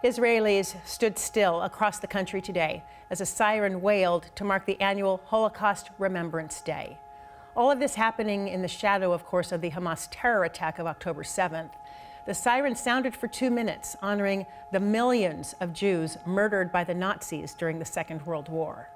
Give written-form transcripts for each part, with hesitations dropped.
Israelis stood still across the country today as a siren wailed to mark the annual Holocaust Remembrance Day. All of this happening in the shadow, of course, of the Hamas terror attack of October 7th. The siren sounded for 2 minutes, honoring the millions of Jews murdered by the Nazis during the Second World War.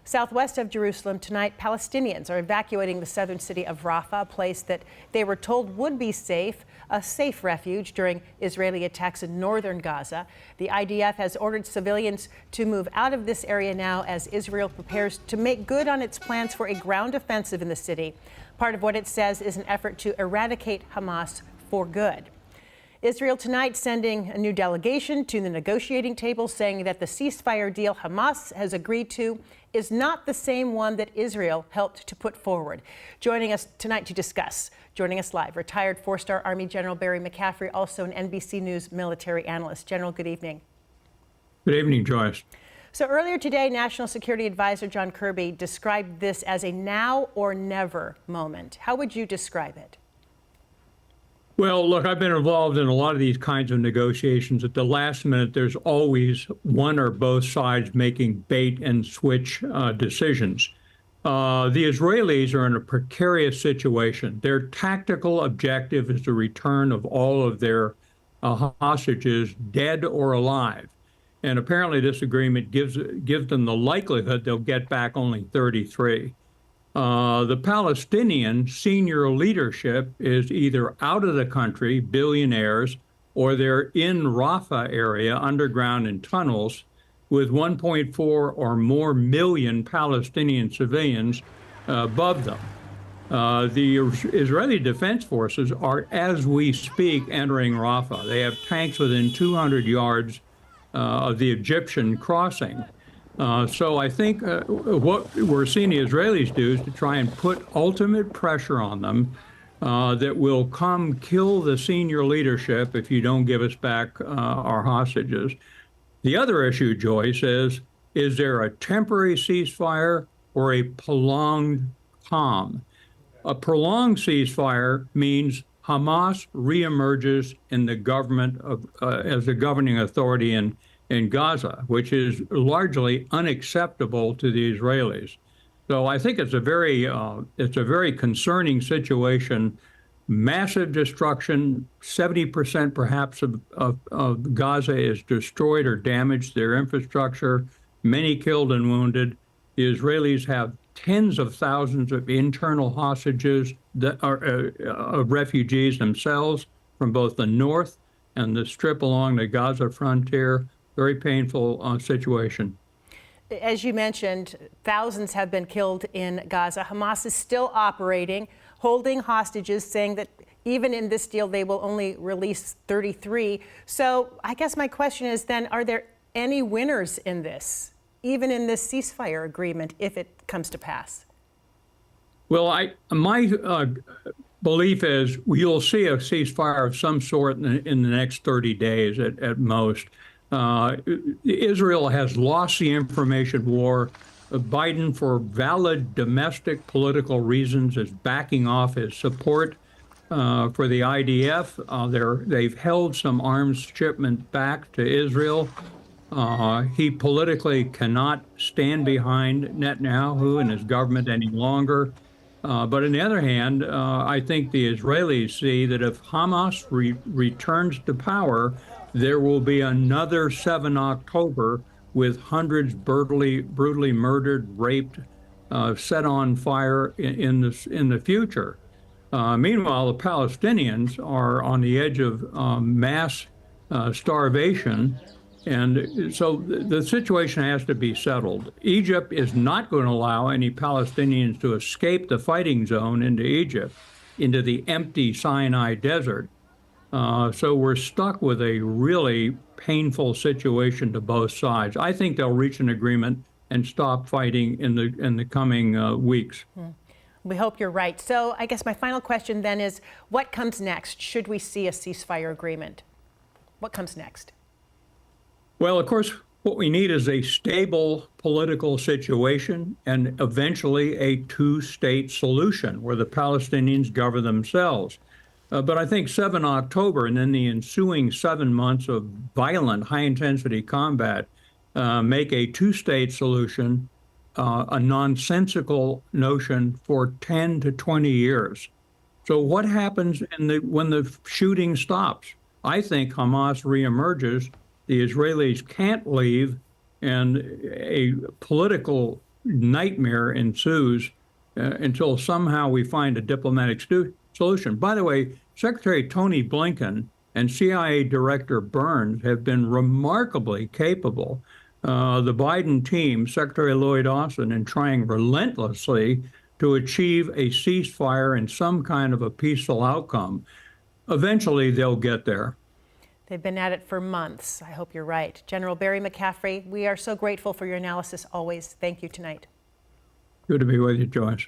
Southwest of Jerusalem tonight, Palestinians are evacuating the southern city of Rafah, a place that they were told would be safe, a safe refuge during Israeli attacks in northern Gaza. The IDF has ordered civilians to move out of this area now as Israel prepares to make good on its plans for a ground offensive in the city. Part of what it says is an effort to eradicate Hamas for good. Israel tonight sending a new delegation to the negotiating table, saying that the ceasefire deal Hamas has agreed to is not the same one that Israel helped to put forward. Joining us tonight to discuss, joining us live, retired four-star Army General Barry McCaffrey, also an NBC News military analyst. General, good evening. Good evening, Joyce. So earlier today, National Security Advisor John Kirby described this as a now or never moment. How would you describe it? Well, look, I've been involved in a lot of these kinds of negotiations. At the last minute, there's always one or both sides making bait and switch decisions. The Israelis are in a precarious situation. Their tactical objective is the return of all of their hostages, dead or alive. And apparently this agreement gives them the likelihood they'll get back only 33. The Palestinian senior leadership is either out of the country, billionaires, or they're in Rafah area, underground in tunnels, with 1.4 or more million Palestinian civilians above them. The Israeli Defense Forces are, as we speak, entering Rafah. They have tanks within 200 yards of the Egyptian crossing. So I think what we're seeing the Israelis do is to try and put ultimate pressure on them that will come kill the senior leadership if you don't give us back our hostages. The other issue, Joyce, is there a temporary ceasefire or a prolonged calm? A prolonged ceasefire means Hamas reemerges in the government as the governing authority in Gaza, which is largely unacceptable to the Israelis. So I think it's a very concerning situation. Massive destruction, 70% perhaps of Gaza is destroyed or damaged, their infrastructure, many killed and wounded. The Israelis have tens of thousands of internal hostages that are refugees themselves from both the north and the strip along the Gaza frontier. Very painful situation. As you mentioned, thousands have been killed in Gaza. Hamas is still operating, holding hostages, saying that even in this deal, they will only release 33. So I guess my question is then, are there any winners in this, even in this ceasefire agreement, if it comes to pass? Well, my belief is you'll see a ceasefire of some sort in the next 30 days at most. Israel has lost the information war. Biden, for valid domestic political reasons, is backing off his support for the IDF. They've held some arms shipment back to Israel. He politically cannot stand behind Netanyahu and his government any longer. But on the other hand, I think the Israelis see that if Hamas returns to power, there will be another 7 October with hundreds brutally murdered, raped, set on fire in the future. Meanwhile, the Palestinians are on the edge of mass starvation. And so the situation has to be settled. Egypt is not going to allow any Palestinians to escape the fighting zone into Egypt, into the empty Sinai desert. So we're stuck with a really painful situation to both sides. I think they'll reach an agreement and stop fighting in the coming weeks. We hope you're right. So I guess my final question then is, what comes next? Should we see a ceasefire agreement? What comes next? Well, of course, what we need is a stable political situation and eventually a two-state solution where the Palestinians govern themselves. But I think 7 October and then the ensuing 7 months of violent, high-intensity combat make a two-state solution a nonsensical notion for 10 to 20 years. So what happens when the shooting stops? I think Hamas reemerges, the Israelis can't leave, and a political nightmare ensues until somehow we find a diplomatic solution. By the way, Secretary Tony Blinken and CIA Director Burns have been remarkably capable. The Biden team, Secretary Lloyd Austin, in trying relentlessly to achieve a ceasefire and some kind of a peaceful outcome. Eventually, they'll get there. They've been at it for months. I hope you're right. General Barry McCaffrey, we are so grateful for your analysis always. Thank you tonight. Good to be with you, Joyce.